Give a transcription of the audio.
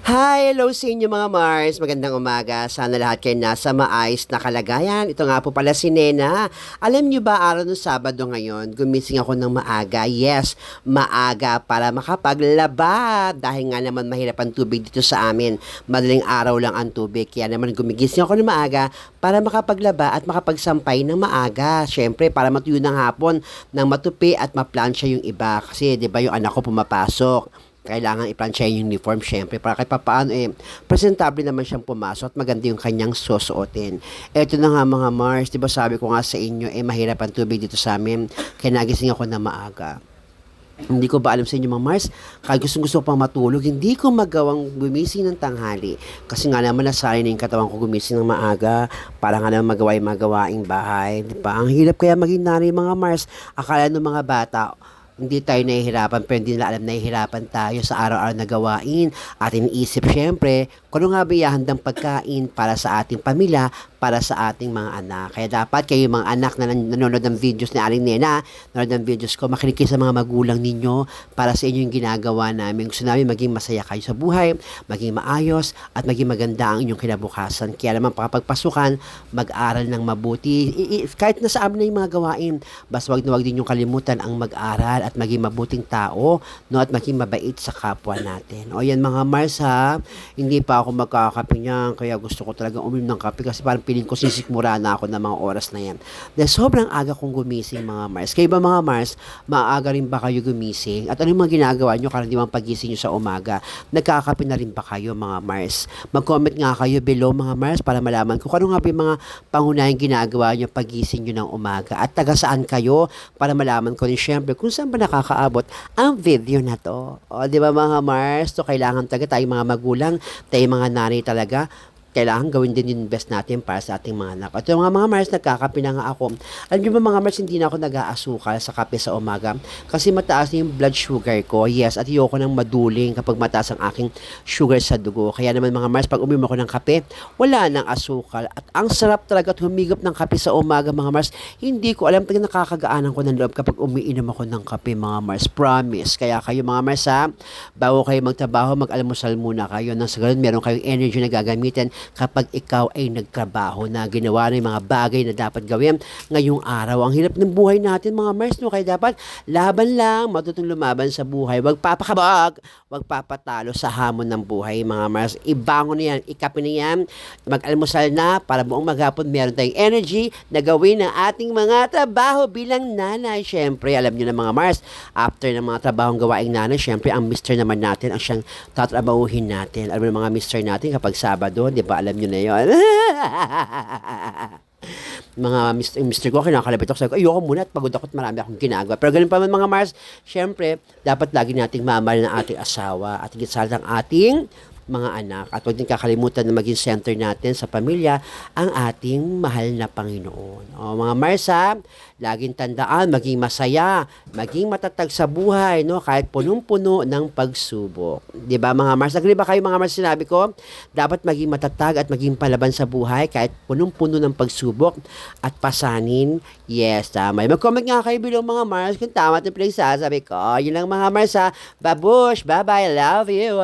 Hi! Hello sa inyo mga Mars. Magandang umaga. Sana lahat kayo nasa maayos na kalagayan. Ito nga po pala si Nena. Alam niyo ba, araw ng Sabado ngayon, gumising ako ng maaga. Yes, maaga para makapaglaba. Dahil nga naman mahirap ang tubig dito sa amin. Madaling araw lang ang tubig. Kaya naman gumigising ako ng maaga para makapaglaba at makapagsampay ng maaga. Siyempre, para matuyo ng hapon ng matupi at maplansya yung iba. Kasi, di ba, yung anak ko pumapasok, kailangan i-plancha yung uniform syempre para kahit papaano presentable naman siyang pumasok at maganda yung kanyang susuotin. Eto na nga mga Mars, 'di ba sabi ko nga sa inyo mahirap ang tubig dito sa amin. Kaya nagising ako na maaga. Hindi ko ba alam sa inyo mga Mars, kahit gusto ko pang matulog, hindi ko magawang gumising ng tanghali. Kasi nga naman nasanay na yung katawan ko gumising ng maaga para nga naman magawa yung mga gawaing bahay. Di ba? Ang hirap kaya maging nanay mga Mars. Akala ng mga bata, hindi tayo nahihirapan, pero hindi nila alam nahihirapan tayo sa araw-araw na gawain. At iniisip syempre, kung ano nga ba ihahandang pagkain para sa ating pamilya, para sa ating mga anak. Kaya dapat kayo mga anak na nanonood ng videos ni Aling Nena, nanonood ng videos ko, makinig kayo sa mga magulang ninyo para sa inyo yung ginagawa namin. Gusto namin maging masaya kayo sa buhay, maging maayos, at maging maganda ang inyong kinabukasan. Kaya naman pakapagpasukan, mag-aral ng mabuti. Kahit nasa amin na yung mga gawain, basta wag na wag din yung kalimutan ang mag-aral at maging mabuting tao, no, at maging mabait sa kapwa natin. O yan mga Mars ha, hindi pa ako magkakape niyan, kaya gusto ko talaga uminom ng kape kasi parang piling ko sisikmura na ako ng mga oras na yan. Dahil sobrang aga kong gumising mga Mars. Kayo ba mga Mars, maaga rin ba kayo gumising? At ano yung mga ginagawa nyo karaniwang pagising nyo sa umaga? Nagkakape na rin ba kayo mga Mars? Mag-comment nga kayo below mga Mars para malaman ko kung ano nga ba yung mga pangunahing ginagawa nyo pagising nyo ng umaga. At taga saan kayo para malaman ko rin syempre kung saan ba nakakaabot ang video na to. O, di ba mga Mars? So, kailangan talaga tayong mga magulang, tayong mga nanay talaga, kailangan gawin din yung best natin para sa ating mga anak. At yung mga Mars, nagkakape na nga ako. Alam nyo ba mga Mars, hindi na ako nag-aasukal sa kape sa umaga kasi mataas na yung blood sugar ko. Yes, at ayoko nang maduling kapag mataas ang aking sugar sa dugo. Kaya naman mga Mars, pag uminom ako ng kape, wala nang asukal. At ang sarap talaga at humigop ng kape sa umaga mga Mars. Hindi ko alam, talaga nakakagaanan ko ng loob kapag umiinom ako ng kape mga Mars. Promise. Kaya kayo mga Mars ha, bago kayo magtrabaho, mag-almusal muna kayo. Nang sa ganun, meron kayong energy na gagamitin kapag ikaw ay nagtrabaho na ginawa na yung mga bagay na dapat gawin ngayong araw. Ang hirap ng buhay natin mga Mars, no? Kaya dapat laban lang, matutong lumaban sa buhay. Wag papakabag, wag papatalo sa hamon ng buhay mga Mars. Ibangon na yan, ikape na yan, mag-almusal na para buong maghapon meron tayong energy na gawin ang ating mga trabaho bilang nanay. Siyempre, alam nyo na mga Mars, after ng mga trabahong gawaing nanay, siyempre ang mister naman natin ang siyang tatrabahuhin natin. Alam mo ng mga mister natin kapag Sabado, di ba? Alam nyo na yun. Mga mister ko, kinakalabit ako. Sabi ko, ayoko muna at pagod ako at marami akong ginagawa. Pero ganun pa man mga Mars, syempre, dapat lagi nating mamahal ng ating asawa at higit sa lahat ng ating mga anak. At huwag din kakalimutan na maging center natin sa pamilya ang ating mahal na Panginoon. O mga Mars ha, laging tandaan, maging masaya, maging matatag sa buhay, no? Kahit punong-puno ng pagsubok. Di ba mga Mars? Agree ba kayo mga Mars sinabi ko? Dapat maging matatag at maging palaban sa buhay kahit punong-puno ng pagsubok at pasanin. Yes, tama. Mag-comment nga kayo below mga Mars kung tama at yung pinagsasabi ko. Yun lang mga Mars ha. Babush! Bye-bye! Love you!